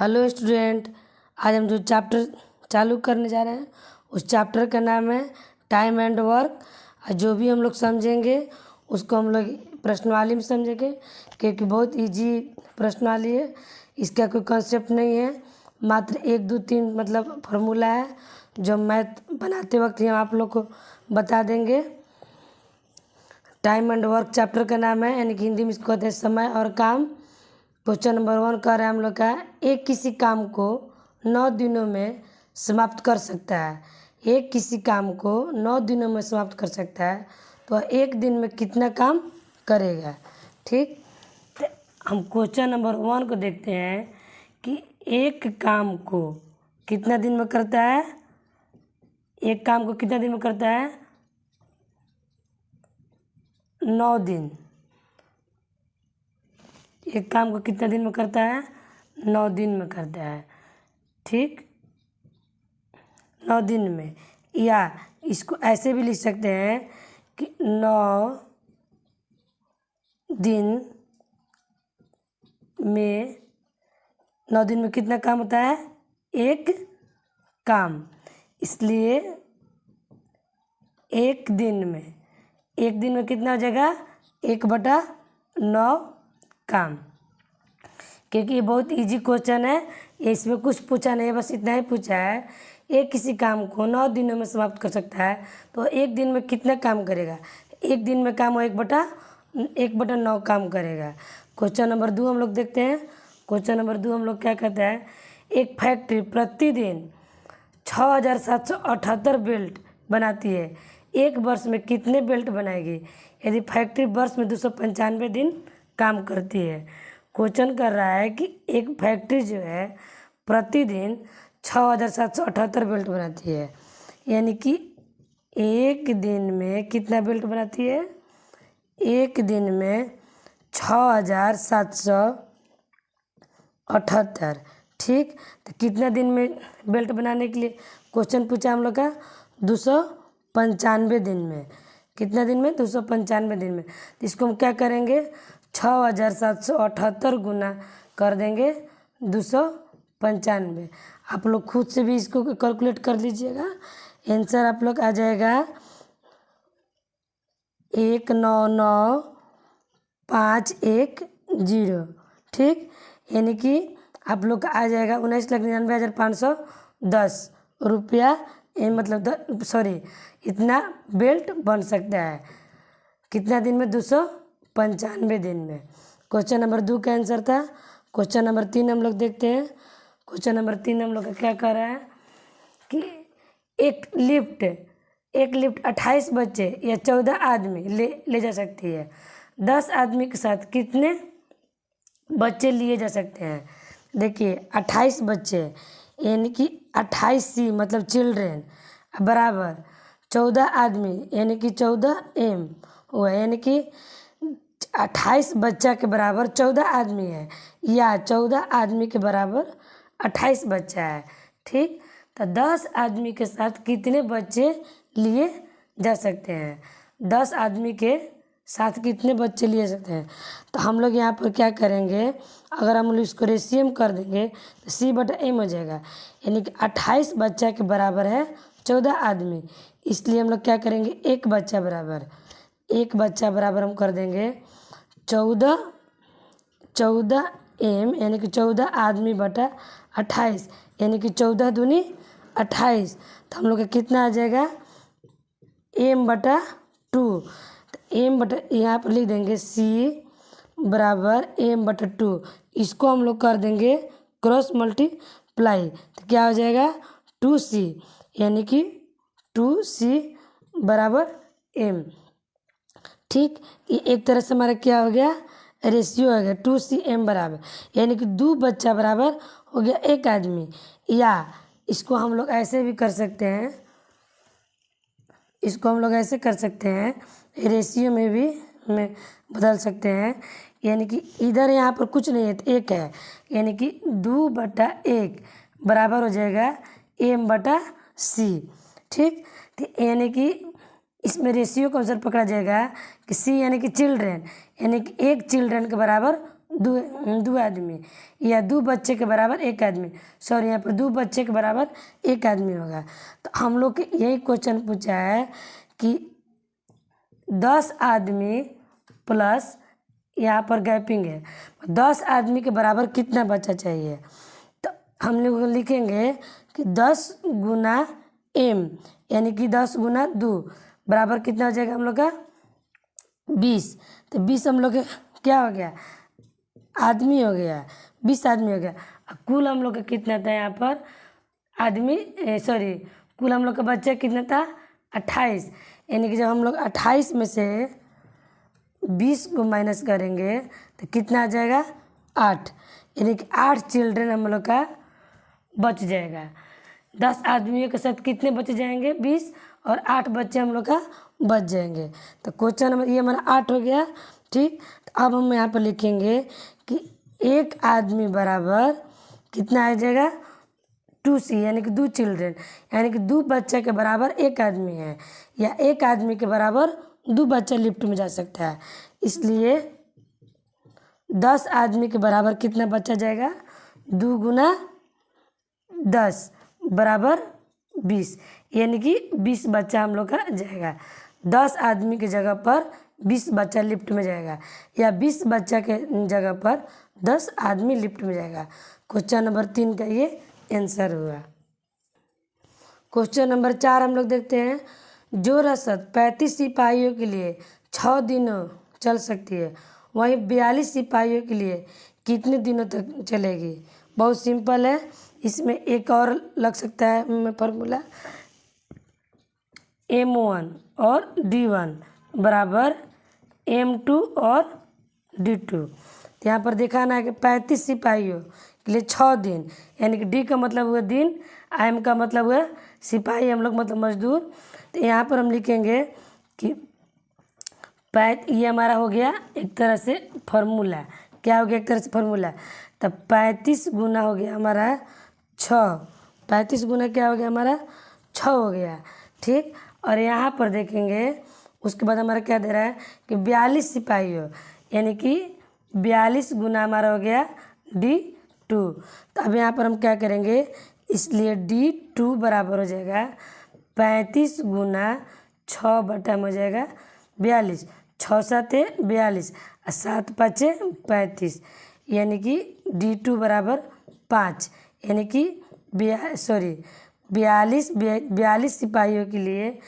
Hello student, आज हम जो चैप्टर चालू करने जा रहे हैं उस चैप्टर का नाम है टाइम एंड वर्क। जो भी हम लोग समझेंगे उसको हम लोग प्रश्नवाली में समझेंगे, क्योंकि बहुत इजी प्रश्नवाली है। इसका कोई कॉन्सेप्ट नहीं है, मात्र 1 2 3 मतलब फार्मूला है जो मैथ बनाते वक्त ही हम आप लोग को बता देंगे। टाइम एंड वर्क चैप्टर का नाम है, यानी कि हिंदी में इसको कहते हैं समय और काम। क्वेश्चन नंबर 1 कर रहे हैं हम लोग का, एक किसी काम को 9 दिनों में समाप्त कर सकता है। एक किसी काम को 9 दिनों में समाप्त कर सकता है, तो एक दिन में कितना काम करेगा। ठीक, तो हम क्वेश्चन नंबर 1 को देखते हैं कि एक काम को कितना दिन में करता है। एक काम को कितना दिन में करता है? 9 दिन। एक काम को कितना दिन में करता है? 9 दिन में करता है। ठीक, 9 दिन में, या इसको ऐसे भी लिख सकते हैं कि 9 दिन में 9 दिन में कितना काम होता है? एक काम। इसलिए एक दिन में कितना हो जाएगा? 1/9 काम। क्योंकि ये बहुत इजी क्वेश्चन है, इसमें कुछ पूछा नहीं है, बस इतना ही पूछा है। एक किसी काम को 9 दिनों में समाप्त कर सकता है, तो एक दिन में कितना काम करेगा? एक दिन में काम वो 1/9 काम करेगा। क्वेश्चन नंबर 2 हम लोग देखते हैं। क्वेश्चन नंबर 2 हम लोग क्या कहते हैं, एक फैक्ट्री प्रतिदिन 6778 बेल्ट बनाती है, एक वर्ष में कितने बेल्ट बनाएगी? यदि फैक्ट्री वर्ष में 295 दिन काम करती है। क्वेश्चन कर रहा है कि एक फैक्ट्री जो है प्रतिदिन 6778 बेल्ट बनाती है, यानी कि एक दिन में कितना बेल्ट बनाती है? एक दिन में 6778। ठीक, तो कितना दिन में बेल्ट बनाने के लिए क्वेश्चन पूछा हम लोग का? 295 दिन में। कितना दिन में? 295 दिन में। तो इसको हम क्या करेंगे? 6778 गुना कर देंगे 295। आप लोग खुद से भी इसको कैलकुलेट कर लीजिएगा। आंसर आप लोग आ जाएगा 199,510। ठीक, यानी कि आप लोग का आ जाएगा 19,99,510 रुपया। मतलब इतना बेल्ट बन सकता है। कितना दिन में? 295 दिन में। क्वेश्चन नंबर 2 का आंसर था। क्वेश्चन नंबर 3 हम लोग देखते हैं। क्वेश्चन नंबर 3 हम लोग का क्या कर रहा है कि एक लिफ्ट 28 बच्चे या 14 आदमी ले जा सकती है। 10 आदमी के साथ कितने बच्चे लिए जा सकते हैं? देखिए 28 बच्चे, यानी कि 28C मतलब चिल्ड्रेन बराबर 14 आदमी, यानी कि 14M हुआ, यानी कि 28 बच्चा के बराबर 14 आदमी है, या 14 आदमी के बराबर 28 बच्चा है। ठीक, तो 10 आदमी के साथ कितने बच्चे लिए जा सकते हैं? 10 आदमी के साथ कितने बच्चे लिए सकते हैं? तो हम लोग यहाँ पर क्या करेंगे, अगर हम लोग इसको रेशियो में कर देंगे तो C/M हो जाएगा, यानी कि 28 बच्चा के बराबर है 14 आदमी। इसलिए हम लोग क्या करेंगे, एक बच्चा बराबर हम कर देंगे 14M, यानी कि 14 आदमी बटा 28, यानी कि 14 दूनी 28। तो हम लोग का कितना आ जाएगा? M/2। तो यहाँ पर लिख देंगे C बराबर M/2। इसको हम लोग कर देंगे क्रॉस मल्टीप्लाई, तो क्या हो जाएगा? 2C, यानी कि 2C बराबर M। ठीक, ये एक तरह से हमारा क्या हो गया? रेशियो हो गया 2CM बराबर, यानी कि 2 बच्चा बराबर हो गया 1 आदमी। या इसको हम लोग ऐसे भी कर सकते हैं, रेशियो में भी बदल सकते हैं, यानी कि इधर यहाँ पर कुछ नहीं है तो 1 है, यानी कि 2/1 बराबर हो जाएगा M/C। ठीक, तो यानी कि इसमें रेशियो का आंसर पकड़ा जाएगा कि C यानी कि चिल्ड्रेन, यानी कि एक चिल्ड्रेन के बराबर दो आदमी या दो बच्चे के बराबर एक आदमी, सॉरी यहाँ पर दो बच्चे के बराबर एक आदमी होगा। तो हम लोग के यही क्वेश्चन पूछा है कि 10 आदमी प्लस यहाँ पर गैपिंग है, 10 आदमी के बराबर कितना बच्चा चाहिए। तो हम लोग लिखेंगे कि 10 गुना m यानी कि 10 गुना 2 बराबर कितना हो जाएगा हम लोग का 20। तो 20 हम लोग क्या हो गया आदमी हो गया, 20 आदमी हो गया। कुल हम लोग का कितना था यहाँ पर आदमी सॉरी कुल हम लोग का बच्चा कितना था 28। यानी कि जब हम लोग 28 में से 20 को माइनस करेंगे तो कितना आ जाएगा 8। यानी कि 8 चिल्ड्रन हम लोग का बच जाएगा। 10 आदमियों के साथ कितने बच जाएंगे 20 और 8 बच्चे हम लोग का बच जाएंगे। तो क्वेश्चन नंबर ये हमारा 8 हो गया। ठीक, तो अब हम यहाँ पर लिखेंगे कि एक आदमी बराबर कितना आ जाएगा 2c यानी कि 2 चिल्ड्रन, यानी कि 2 बच्चे के बराबर एक आदमी है या एक आदमी के बराबर 2 बच्चा लिफ्ट में जा सकता है। इसलिए 10 आदमी के बराबर कितना बच्चा जाएगा 2 गुना 10 बराबर 20, यानी कि 20 बच्चा हम लोग का जाएगा। 10 आदमी की जगह पर 20 बच्चा लिफ्ट में जाएगा या 20 बच्चा के जगह पर 10 आदमी लिफ्ट में जाएगा। क्वेश्चन नंबर 3 का ये आंसर हुआ। क्वेश्चन नंबर 4 हम लोग देखते हैं। जो रसद 35 सिपाहियों के लिए 6 दिनों चल सकती है वहीं 42 सिपाहियों के लिए कितने दिनों तक चलेगी। बहुत सिंपल है, इसमें एक और लग सकता है फॉर्मूला M1 और D1 बराबर M2 और D2। तो यहाँ पर दिखाना है कि 35 सिपाहियों के लिए 6 दिन, यानी कि D का मतलब हुआ दिन, M का मतलब हुआ सिपाही हम लोग मतलब मजदूर। तो यहाँ पर हम लिखेंगे कि ये हमारा हो गया एक तरह से फॉर्मूला। क्या हो गया एक तरह से फॉर्मूला। तब 35 गुना हो गया हमारा 6, 35 गुना क्या हो गया हमारा 6 हो गया। ठीक, और यहाँ पर देखेंगे उसके बाद हमारा क्या दे रहा है कि 42 सिपाही हो, यानी कि 42 गुना हमारा हो गया D2। तो अब यहाँ पर हम क्या करेंगे, इसलिए D2 बराबर हो जाएगा 35 गुना 6 बटा में हो जाएगा 42, 6 7 42 और 7 5 35, यानी कि D2 बराबर 5, यानी कि 42 सिपाहियों के लिए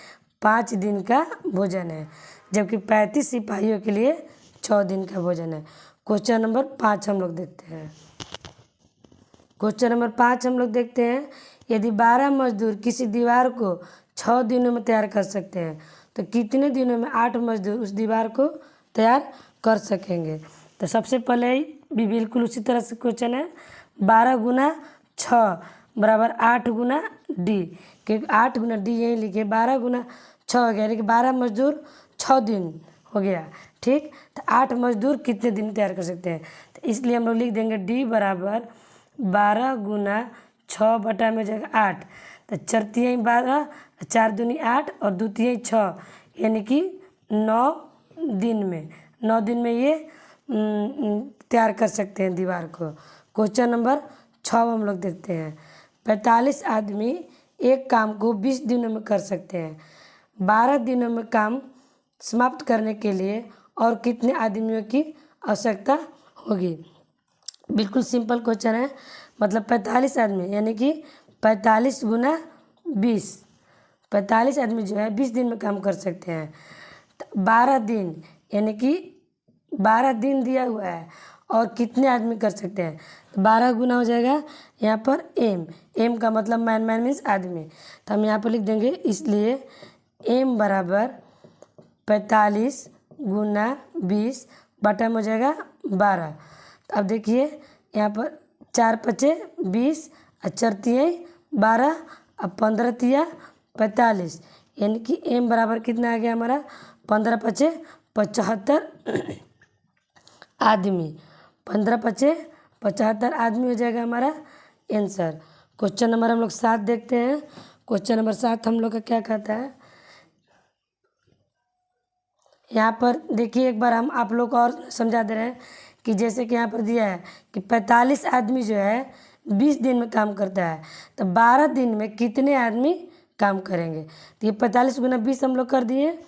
5 दिन का भोजन है, जबकि 35 सिपाहियों के लिए 6 दिन का भोजन है। क्वेश्चन नंबर 5 हम लोग देखते हैं। क्वेश्चन नंबर 5 हम लोग देखते हैं। यदि 12 मजदूर किसी दीवार को 6 दिनों में तैयार कर सकते हैं तो कितने दिनों में 8 मजदूर उस दीवार को तैयार कर सकेंगे। तो सबसे पहले भी बिल्कुल उसी तरह से क्वेश्चन है, 12 गुना 6 बराबर 8 गुना D, क्योंकि 8 गुना D यही लिखे, 12 गुना 6 हो गया, यानी कि 12 मजदूर 6 दिन हो गया। ठीक, तो 8 मजदूर कितने दिन तैयार कर सकते हैं। तो इसलिए हम लोग लिख देंगे D बराबर 12 गुना 6 बटा में जगह 8, तो 4 तिहाई 12, 4 दूनी 8 और 2 तिहाई 6, यानी कि 9 दिन में ये तैयार कर सकते हैं दीवार को। क्वेश्चन नंबर 6 हम लोग देखते हैं। 45 आदमी एक काम को 20 दिनों में कर सकते हैं। 12 दिनों में काम समाप्त करने के लिए और कितने आदमियों की आवश्यकता होगी। बिल्कुल सिंपल क्वेश्चन है, मतलब 45 आदमी यानी कि 45 गुना 20, 45 आदमी जो है 20 दिन में काम कर सकते हैं। 12 दिन यानी कि 12 दिन दिया हुआ है और कितने आदमी कर सकते हैं, तो 12 गुना हो जाएगा यहाँ पर M का मतलब मैन मीन्स आदमी, तो हम यहाँ पर लिख देंगे, इसलिए M बराबर 45 गुना 20 बटा में हो जाएगा 12। तो अब देखिए यहाँ पर 4 5 20 और 4 तिहाई 12 और 15 तिया 45, यानी कि M बराबर कितना आ गया हमारा 15 5 75 आदमी, 15 5 75 आदमी हो जाएगा हमारा आंसर। क्वेश्चन नंबर हम लोग 7 देखते हैं। क्वेश्चन नंबर 7 हम लोग का क्या कहता है, यहाँ पर देखिए एक बार हम आप लोग को और समझा दे रहे हैं कि जैसे कि यहाँ पर दिया है कि 45 आदमी जो है 20 दिन में काम करता है, तो 12 दिन में कितने आदमी काम करेंगे। तो ये 45 गुना 20 हम लोग कर दिए,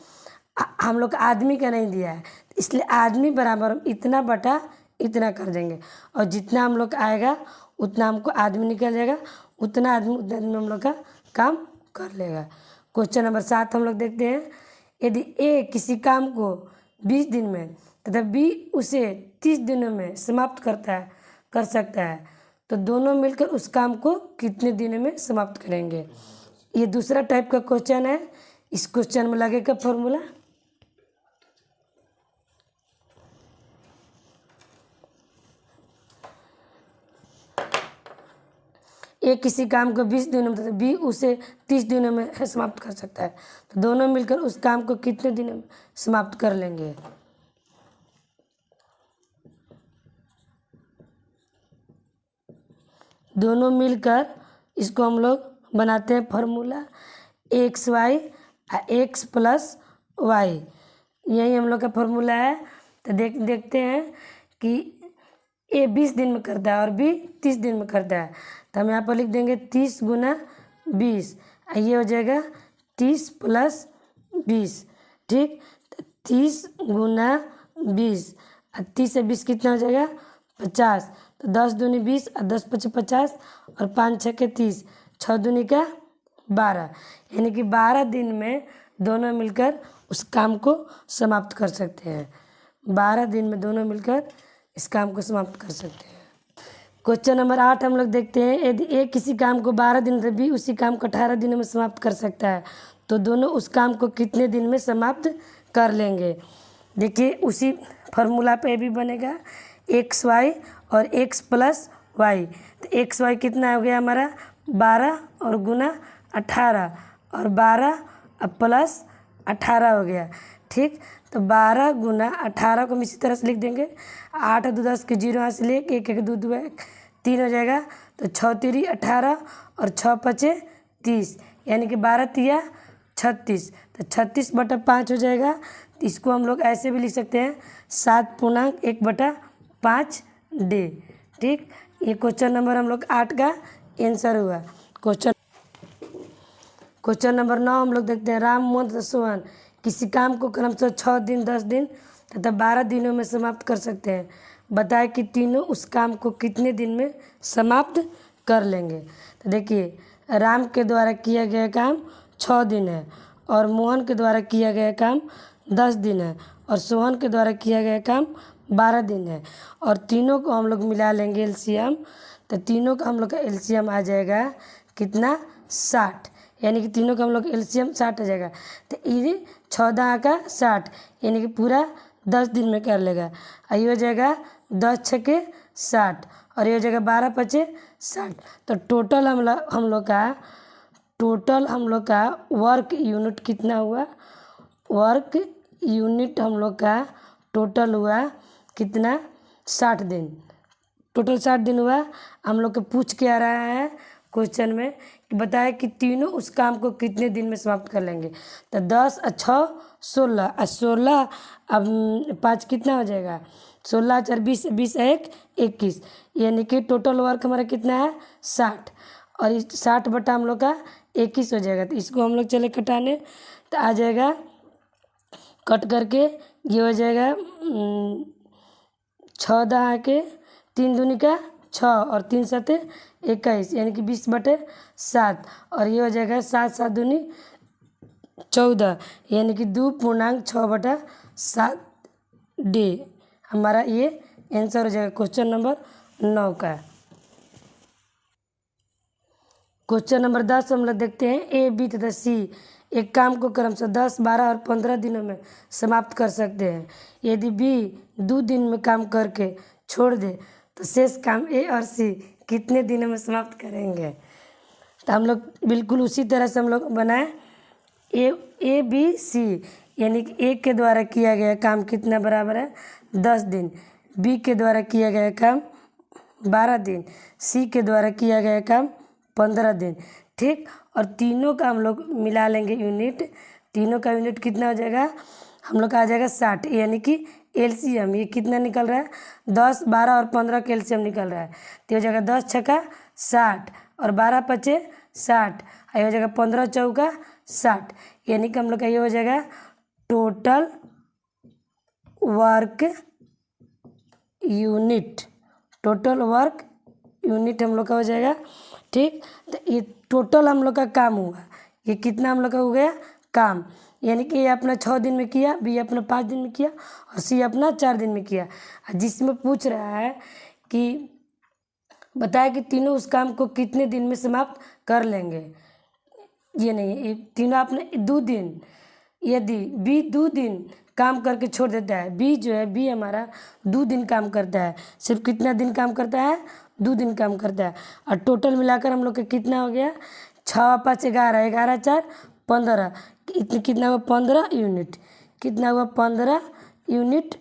हम लोग आदमी का नहीं दिया है, इसलिए आदमी बराबर हम इतना बटा इतना कर देंगे, और जितना हम लोग आएगा उतना हमको आदमी निकल जाएगा, उतना आदमी हम लोग का काम कर लेगा। क्वेश्चन नंबर 7 हम लोग देखते हैं। यदि ए किसी काम को 20 दिन में तथा बी उसे 30 दिनों में समाप्त कर सकता है, तो दोनों मिलकर उस काम को कितने दिनों में समाप्त करेंगे। ये दूसरा टाइप का क्वेश्चन है। इस क्वेश्चन में लगेगा फॉर्मूला। ए किसी काम को 20 दिनों में तथा बी उसे 30 दिनों में समाप्त कर सकता है, तो दोनों मिलकर उस काम को कितने दिनों में समाप्त कर लेंगे। दोनों मिलकर इसको हम लोग बनाते हैं formula x y x plus y, यही हम लोग का फॉर्मूला है। तो देखते हैं कि ए 20 दिन में करता है और बी 30 दिन में करता है, तो हम यहाँ पर लिख देंगे 30 गुना 20, ये हो जाएगा 30 प्लस 20। ठीक, 30 गुना 20, 30 से 20 कितना हो जाएगा 50, तो 10 दूनी 20 और 10 पचे 50 और 5 छः के 30, 6 दूनी का 12, यानी कि 12 दिन में दोनों मिलकर उस काम को समाप्त कर सकते हैं। 12 दिन में दोनों मिलकर इस काम को समाप्त कर सकते हैं। क्वेश्चन नंबर 8 हम लोग देखते हैं। यदि ए किसी काम को 12 दिन में बी उसी काम को 18 दिनों में समाप्त कर सकता है, तो दोनों उस काम को कितने दिन में समाप्त कर लेंगे। देखिए उसी फार्मूला पे भी बनेगा एक्स वाई और एक्स प्लस वाई। तो एक्स वाई कितना हो गया हमारा 12 और गुना 18 और 12 प्लस 18 हो गया। ठीक, तो 12 गुना 18 को हम इसी तरह से लिख देंगे। 8 2 10 के 0 यहाँ से ले 1 1 2 2 3 हो जाएगा, तो 6 3 18 और 6 5 30, यानी कि 12 तिया 36, तो 36 बटा 5 हो जाएगा। तो इसको हम लोग ऐसे भी लिख सकते हैं 7.1/5 डे। ठीक, ये क्वेश्चन नंबर हम लोग 8 का आंसर हुआ। क्वेश्चन नंबर 9 हम लोग देखते हैं। राम मोहन तथा सोहन किसी काम को क्रमशः 6 दिन 10 दिन तथा 12 दिनों में समाप्त कर सकते हैं। बताएं कि तीनों उस काम को कितने दिन में समाप्त कर लेंगे। तो देखिए राम के द्वारा किया गया काम 6 दिन है, और मोहन के द्वारा किया गया काम 10 दिन है, और सोहन के द्वारा किया गया काम 12 दिन है, और तीनों को हम लोग मिला लेंगे एलसीएम। तो तीनों का हम लोग का एलसीएम आ जाएगा कितना 60, यानी कि तीनों का हम लोग एलसीएम 60 हो जाएगा। तो ये 14 का 60, यानी कि पूरा 10 दिन में कर लेगा। ये हो जाएगा 10 छके 60 और ये हो जाएगा 12 पचे 60। तो टोटल हम लोग का वर्क यूनिट कितना हुआ। वर्क यूनिट हम लोग का टोटल हुआ कितना 60 दिन। टोटल 60 दिन हुआ। हम लोग को पूछ के आ रहा है क्वेश्चन में कि बताए कि तीनों उस काम को कितने दिन में समाप्त कर लेंगे। तो 10 और 6 16 और 16 अब 5 कितना हो जाएगा 16 4 20 20 1 21, यानी कि टोटल वर्क हमारा कितना है 60, और इस 60 बटा हम लोग का 21 हो जाएगा। तो इसको हम लोग चले कटाने, तो आ जाएगा कट करके ये हो जाएगा 14 के 3 दूनी का 6 और 3 7 21, यानी कि 20 बटे 7, और ये हो जाएगा 7 7 दूनी 14, यानी कि 2.6/7 डे। हमारा ये आंसर हो जाएगा क्वेश्चन नंबर 9 का। क्वेश्चन नंबर 10 हम लोग देखते हैं। ए बी तथा सी एक काम को क्रमशः 10 12 और 15 दिनों में समाप्त कर सकते हैं। यदि बी 2 दिन में काम करके छोड़ दे तो शेष काम ए और सी कितने दिनों में समाप्त करेंगे। तो हम लोग बिल्कुल उसी तरह से हम लोग बनाए ए बी सी, यानी कि ए के द्वारा किया गया काम कितना बराबर है 10 दिन, बी के द्वारा किया गया काम 12 दिन, सी के द्वारा किया गया काम 15 दिन। ठीक, और तीनों का हम लोग मिला लेंगे यूनिट। तीनों का यूनिट कितना हो जाएगा हम लोग का आ जाएगा 60, यानी कि एलसीएम ये कितना निकल रहा है 10, 12 और 15 का एलसीएम निकल रहा है। तो ये हो जाएगा 10 छक्का 60 और 12 पचे 60, ये हो जाएगा 15 चौका 60, यानी कि हम लोग का ये हो जाएगा total work unit. Total work unit हम लोग का हो जाएगा। ठीक, तो ये टोटल हम लोग का काम हुआ, ये कितना हम लोग का हो गया काम, यानी कि ये अपना 6 दिन में किया, बी अपना 5 दिन में किया और सी अपना 4 दिन में किया। जिसमें पूछ रहा है कि बताया कि तीनों उस काम को कितने दिन में समाप्त कर लेंगे। ये नहीं, ये तीनों आपने 2 दिन, यदि बी 2 दिन काम करके छोड़ देता है, बी जो है बी हमारा 2 दिन काम करता है, सिर्फ कितना दिन काम करता है 2 दिन काम करता है। और टोटल मिलाकर हम लोग का कितना हो गया 6 5 11, 11 4 15, कितना हुआ 15 यूनिट, कितना हुआ 15 यूनिट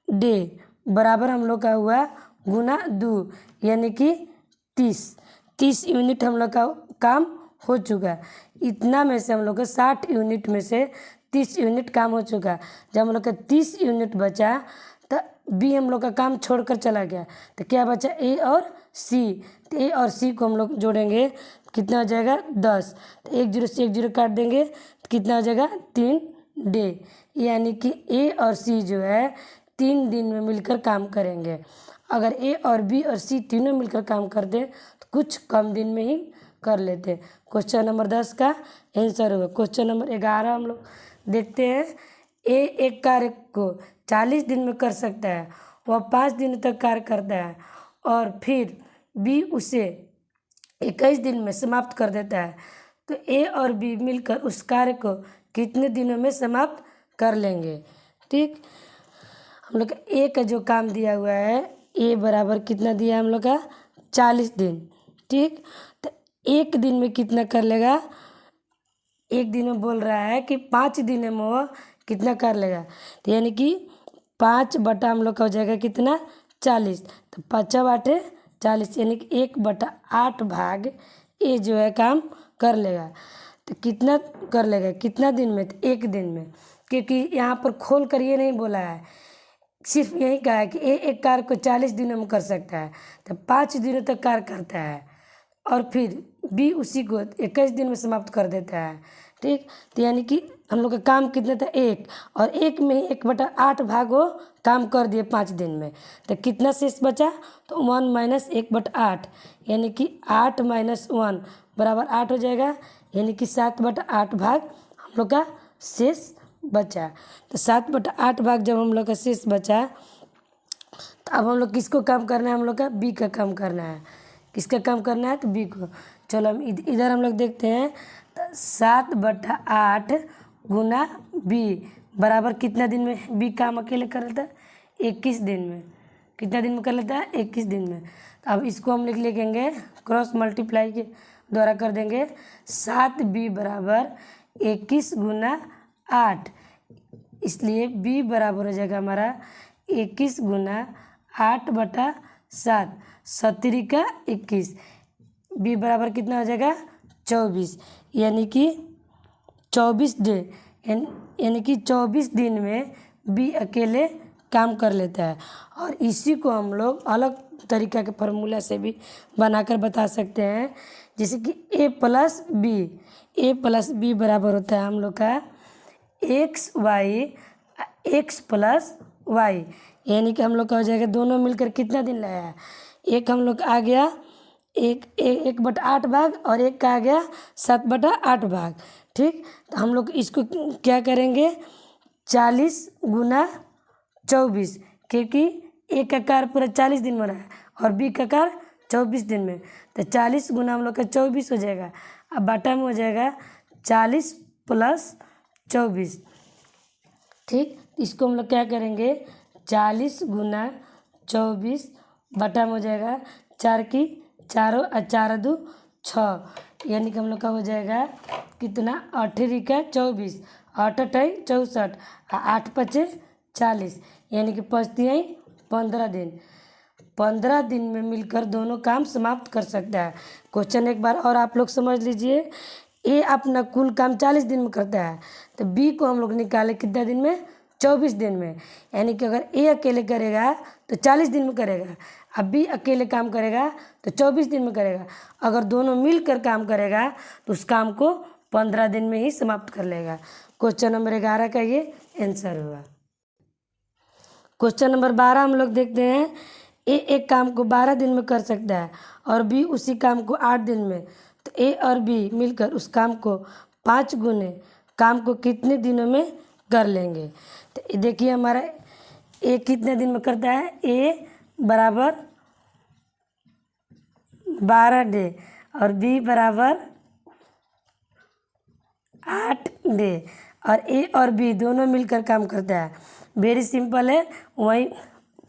डे बराबर हम लोग का हुआ गुना 2, यानी कि 30 यूनिट हम लोग का काम हो चुका। इतना में से हम लोग का 60 यूनिट में से 30 यूनिट काम हो चुका। जब हम लोग का 30 यूनिट बचा तो बी हम लोग का काम छोड़कर चला गया, तो क्या बचा ए और सी। तो ए और सी को हम लोग जोड़ेंगे कितना हो जाएगा 10, तो 1 0 से 1 0 काट देंगे तो कितना हो जाएगा 3 डे, यानी कि ए और सी जो है 3 दिन में मिलकर काम करेंगे। अगर ए और बी और सी तीनों मिलकर काम कर दे तो कुछ कम दिन में ही कर लेते। क्वेश्चन नंबर 10 का आंसर होगा। क्वेश्चन नंबर 11 हम लोग देखते हैं। ए एक कार्य को 40 दिन में कर सकता है, वह 5 दिन तक कार्य करता है और फिर बी उसे 21 दिन में समाप्त कर देता है, तो ए और बी मिलकर उस कार्य को कितने दिनों में समाप्त कर लेंगे। ठीक, हम लोग का ए का जो काम दिया हुआ है, ए बराबर कितना दिया हम लोग का 40 दिन। ठीक, तो 1 दिन में कितना कर लेगा, 1 दिन में बोल रहा है कि 5 दिन में वो कितना कर लेगा, तो यानी कि 5 बटा हम लोग का हो जाएगा कितना 40, तो 5 8 40, यानी कि 1/8 भाग ए जो है काम कर लेगा। तो कितना कर लेगा, कितना दिन में, तो 1 दिन में, क्योंकि यहाँ पर खोल कर ये नहीं बोला है, सिर्फ यही कहा है कि ए एक कार्य को 40 दिनों में कर सकता है, तो 5 दिनों तक कार्य करता है और फिर बी उसी को 21 दिन में समाप्त कर देता है। ठीक, तो यानी कि हम लोग का काम कितना था 1, और 1 में 1/8 भाग वो काम कर दिए 5 दिन में, तो कितना शेष बचा, तो 1 - 1/8, यानी कि 8 - 1 बराबर 8 हो जाएगा, यानी कि 7/8 भाग हम लोग का शेष बचा। तो 7/8 भाग जब हम लोग का शेष बचा, तो अब हम लोग किसको काम करना है, हम लोग का बी का काम करना है। किसका काम करना है, तो बी को। चलो हम इधर हम लोग देखते हैं, तो 7/8 गुना बी बराबर कितना दिन में बी काम अकेले कर लेता है 21 दिन में। कितना दिन में कर लेता है 21 दिन में। तो अब इसको हम लिखेंगे क्रॉस मल्टीप्लाई के द्वारा कर देंगे। 7b बराबर 21 गुना 8, इसलिए b बराबर हो जाएगा हमारा 21 गुना 8/7, 7 का 21, b बराबर कितना हो जाएगा 24, यानी कि 24 डे, यानी कि 24 दिन में बी अकेले काम कर लेता है। और इसी को हम लोग अलग तरीका के फार्मूला से भी बनाकर बता सकते हैं, जैसे कि a प्लस बी बराबर होता है हम लोग का x प्लस वाई, यानी कि हम लोग का हो जाएगा दोनों मिलकर कितना दिन लाया है, एक हम लोग आ गया 1/8 भाग और एक का आ गया 7/8 भाग। ठीक, तो हम लोग इसको क्या करेंगे 40 गुना 24, क्योंकि ए का कार्य पूरा 40 दिन में रहा है और बी का कार्य 24 दिन में, तो 40 गुना हम लोग का 24 हो जाएगा। अब बाटा में हो जाएगा 40 प्लस 24। ठीक, इसको हम लोग क्या करेंगे 40 गुना 24 बटा में हो जाएगा 4 की 4 और 4 2 6, यानी कि हम लोग का हो जाएगा कितना 8 का 24, 8 8 64, 8 5 40, यानी कि 5 3 15 दिन। 15 दिन में मिलकर दोनों काम समाप्त कर सकता है। क्वेश्चन एक बार और आप लोग समझ लीजिए, ए अपना कुल काम 40 दिन में करता है, तो बी को हम लोग निकाले कितना दिन में 24 दिन में। यानी कि अगर ए अकेले करेगा तो 40 दिन में करेगा, अब बी अकेले काम करेगा तो 24 दिन में करेगा। अगर दोनों मिलकर काम करेगा तो उस काम को 15 दिन में ही समाप्त कर लेगा। क्वेश्चन नंबर 11 का ये आंसर हुआ। क्वेश्चन नंबर 12 हम लोग देखते हैं। ए एक काम को 12 दिन में कर सकता है और बी उसी काम को 8 दिन में, तो ए और बी मिलकर उस काम को 5 गुने काम को कितने दिनों में कर लेंगे। तो देखिए हमारा ए कितने दिन में करता है, ए बराबर 12 डे और बी बराबर 8 डे, और ए और बी दोनों मिलकर काम करता है। वेरी सिंपल है, वही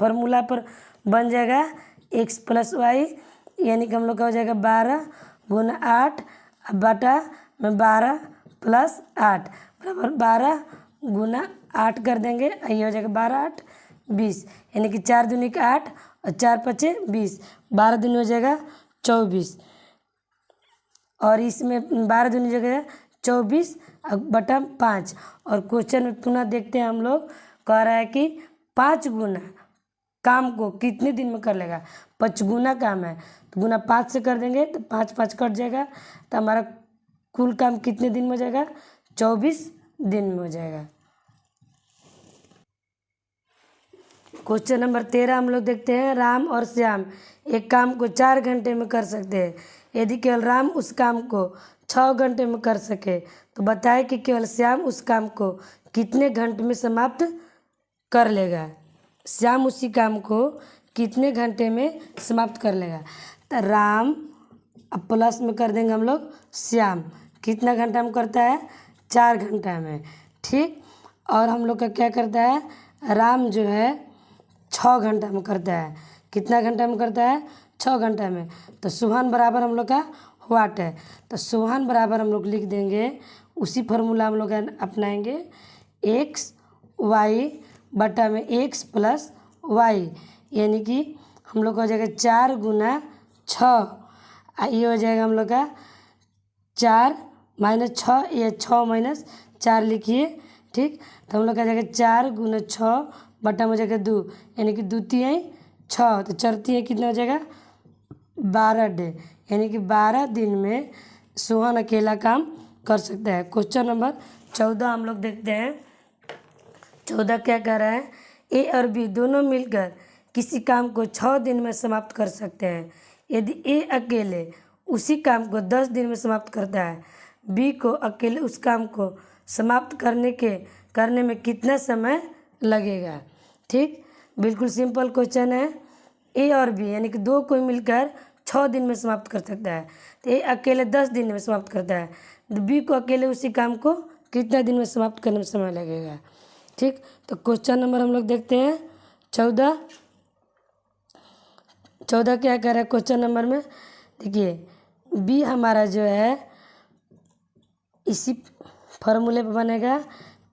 फार्मूला पर बन जाएगा x प्लस वाई, यानी कि हम लोग का हो जाएगा 12 गुना 8 बटा में 12 प्लस 8 बराबर 12 गुना 8 कर देंगे, ये हो जाएगा 12 8 20, यानी कि 4 दूनी का 8 और 4 पचे 20, 12 दिन हो जाएगा 24, और इसमें 12 दूनी जगह 24 बटा 5। और क्वेश्चन में पुनः देखते हैं हम लोग, कह रहा है कि 5 गुना काम को कितने दिन में कर लेगा। 5 गुना काम है तो गुना 5 से कर देंगे तो 5 5 कट जाएगा, तो हमारा कुल काम कितने दिन में हो जाएगा, 24 दिन में हो जाएगा। क्वेश्चन नंबर 13 हम लोग देखते हैं। राम और श्याम एक काम को 4 घंटे में कर सकते हैं। यदि केवल राम उस काम को 6 घंटे में कर सके तो बताए कि केवल श्याम उस काम को कितने घंटे में समाप्त कर लेगा। श्याम उसी काम को कितने घंटे में समाप्त कर लेगा। तो राम अब प्लस में कर देंगे हम लोग श्याम, कितना घंटा में करता है, 4 घंटा में, ठीक। और हम लोग का क्या करता है, राम जो है 6 घंटा में करता है। कितना घंटा में करता है, 6 घंटा में। तो सुहान बराबर हम लोग का व्हाट है, तो सुहान बराबर हम लोग लिख देंगे, उसी फार्मूला हम लोग अपनाएंगे, एक्स वाई बटा में एक्स प्लस वाई, यानी कि हम लोग का हो जाएगा 4 गुना 6, ये हो जाएगा हम लोग का 4 माइनस 6, ये 6 माइनस 4 लिखिए, ठीक। तो हम लोग का जाएगा 4 गुना 6 बटा में हो जाएगा 2, यानी कि 2 तिहाई 6, तो 4 तिहाई कितना हो जाएगा 12 डे, यानी कि 12 दिन में सोहन अकेला काम कर सकता है। क्वेश्चन नंबर 14 हम लोग देखते हैं। 14 क्या कह रहा है, ए और बी दोनों मिलकर किसी काम को 6 दिन में समाप्त कर सकते हैं। यदि ए अकेले उसी काम को 10 दिन में समाप्त करता है, बी को अकेले उस काम को समाप्त करने में कितना समय लगेगा, ठीक। बिल्कुल सिंपल क्वेश्चन है। ए और बी यानी कि दो कोई मिलकर 6 दिन में समाप्त कर सकता है, तो ए अकेले 10 दिन में समाप्त करता है, तो बी को अकेले उसी काम को कितना दिन में समाप्त करने में समय लगेगा, ठीक। तो क्वेश्चन नंबर हम लोग देखते हैं 14 क्या कह रहा है क्वेश्चन नंबर में, देखिए बी हमारा जो है इसी फार्मूले पर बनेगा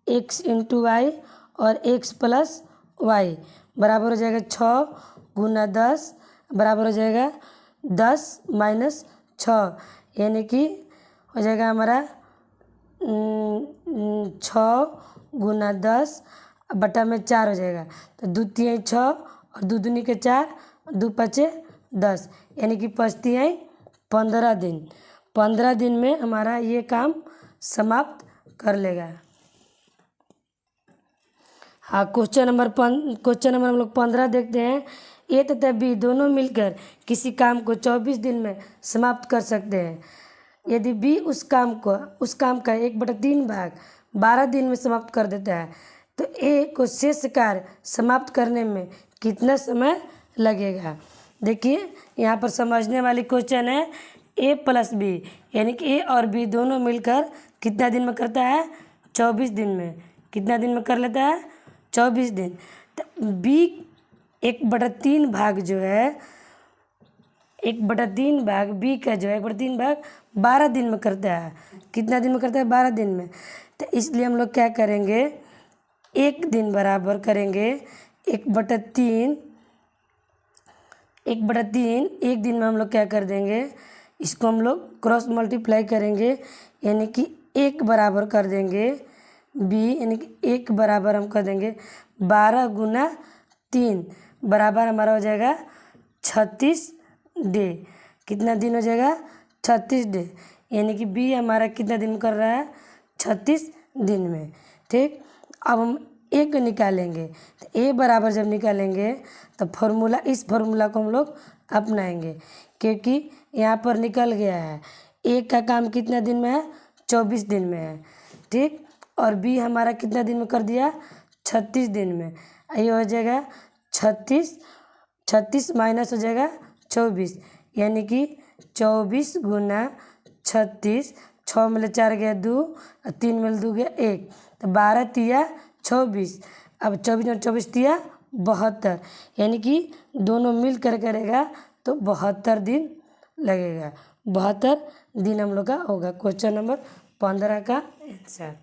x इंटू वाई और x प्लस वाई बराबर हो जाएगा 6 गुना 10 बराबर हो जाएगा 10 माइनस 6, यानी कि हो जाएगा हमारा 6 गुना 10 बटा में 4 हो जाएगा, तो 2 तिहाई 6 और 2 दूनी के 4, 2 पचे 10, यानी कि 5 तिहाई 15 दिन। 15 दिन में हमारा ये काम समाप्त कर लेगा। हाँ, क्वेश्चन नंबर हम लोग 15 देखते हैं। ए तथा बी दोनों मिलकर किसी काम को 24 दिन में समाप्त कर सकते हैं। यदि बी उस काम का 1/3 भाग 12 दिन में समाप्त कर देता है, तो ए को शेष कार्य समाप्त करने में कितना समय लगेगा। देखिए यहाँ पर समझने वाली क्वेश्चन है, ए प्लस बी यानी कि ए और बी दोनों मिलकर कितना दिन में करता है, 24 दिन में। कितना दिन में कर लेता है, 24 दिन। तो बी 1/3 भाग जो है 1/3 भाग बी का जो है 1/3 भाग 12 दिन में करता है। कितना दिन में करता है, 12 दिन में। तो इसलिए हम लोग क्या करेंगे, 1 दिन बराबर करेंगे 1/3 1 दिन में हम लोग क्या कर देंगे, इसको हम लोग क्रॉस मल्टीप्लाई करेंगे, यानी कि 1 बराबर कर देंगे बी यानी कि 1 बराबर हम कर देंगे 12 गुना 3 बराबर हमारा हो जाएगा 36 डे। कितना दिन हो जाएगा? 36 डे। यानी कि बी हमारा कितना दिन कर रहा है? 36 दिन में। ठीक, अब हम ए को निकालेंगे। तो ए बराबर जब निकालेंगे तो फॉर्मूला, इस फॉर्मूला को हम लोग अपनाएंगे, क्योंकि यहाँ पर निकल गया है ए का काम कितना दिन में है? 24 दिन में है। ठीक, और बी हमारा कितना दिन में कर दिया? 36 दिन में। ये हो जाएगा 36 माइनस हो जाएगा 24, यानी कि 24 गुना 36, 6 में 4 गया 2, 3 में 2 गया 1, तो 12 तिया 24। अब 24 में 24 तिया 72, यानी कि दोनों मिल कर करेगा तो 72 दिन लगेगा। 72 दिन हम लोग का होगा। क्वेश्चन नंबर 15 का आंसर।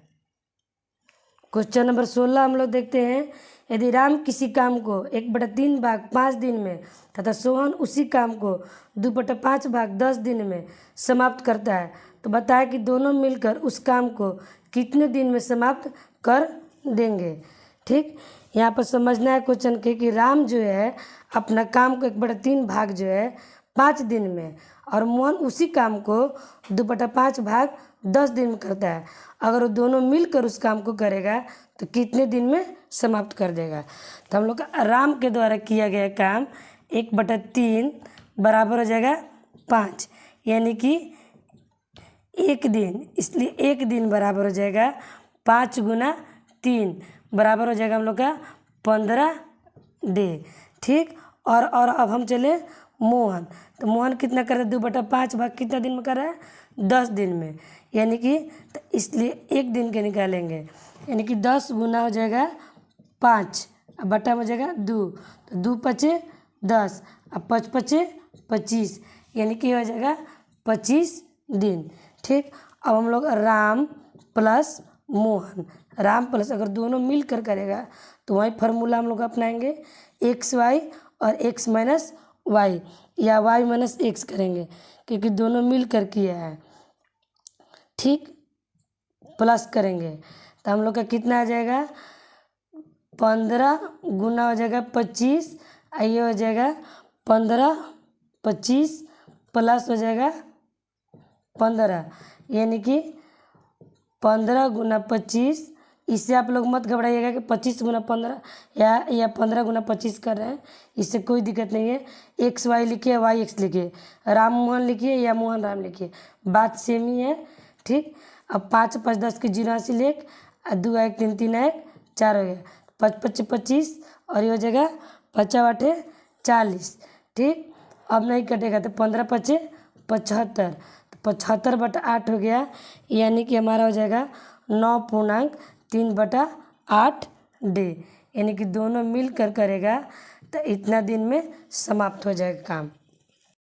क्वेश्चन नंबर 16 हम लोग देखते हैं। यदि राम किसी काम को 1/3 भाग 5 दिन में तथा सोहन उसी काम को 2/5 भाग 10 दिन में समाप्त करता है, तो बताया कि दोनों मिलकर उस काम को कितने दिन में समाप्त कर देंगे। ठीक, यहाँ पर समझना है क्वेश्चन के कि राम जो है अपना काम को 1/3 भाग जो है 5 दिन में, और मोहन उसी काम को 2/5 भाग 10 दिन में करता है। अगर वो दोनों मिलकर उस काम को करेगा तो कितने दिन में समाप्त कर देगा। तो हम लोग का राम के द्वारा किया गया काम 1/3 बराबर हो जाएगा 5, यानी कि 1 दिन, इसलिए 1 दिन बराबर हो जाएगा 5 गुना 3 बराबर हो जाएगा हम लोग का 15 डे। ठीक, और अब हम चले मोहन। तो मोहन कितना कर रहा है? 2/5 भाग कितना दिन में कर रहा है? 10 दिन में, यानी कि तो इसलिए 1 दिन के निकालेंगे, यानी कि 10 गुना हो जाएगा 5, अब बटा में हो जाएगा 2, तो 2 पचे 10, अब 5 पचे 25, यानी कि हो जाएगा 25 दिन। ठीक, अब हम लोग राम प्लस मोहन, राम प्लस अगर दोनों मिलकर करेगा तो वही फार्मूला हम लोग अपनाएंगे, XY और x माइनस वाई, या y माइनस एक्स करेंगे, क्योंकि दोनों मिलकर किया है। ठीक, प्लस करेंगे तो हम लोग का कितना आ जाएगा? 15 गुना हो जाएगा 25, ये हो जाएगा 15, 25 प्लस हो जाएगा 15, यानी कि 15 गुना 25। इससे आप लोग मत घबराइएगा कि 25 गुना 15 या 15 गुना 25 कर रहे हैं, इससे कोई दिक्कत नहीं है। XY लिखिए, YX लिखिए, राम मोहन लिखिए या मोहन राम लिखिए, बात सेम ही है। ठीक, अब 5 5 10 की 84 लेख, 2 1 3 3 1 4 हो गया, 5 5 25, और ये हो जाएगा 5 8 40। ठीक, अब नहीं कटेगा तो 15 5 75, तो 75/8 हो गया, यानी कि हमारा हो जाएगा 9.3/8 डे, यानी कि दोनों मिलकर करेगा तो इतना दिन में समाप्त हो जाएगा काम।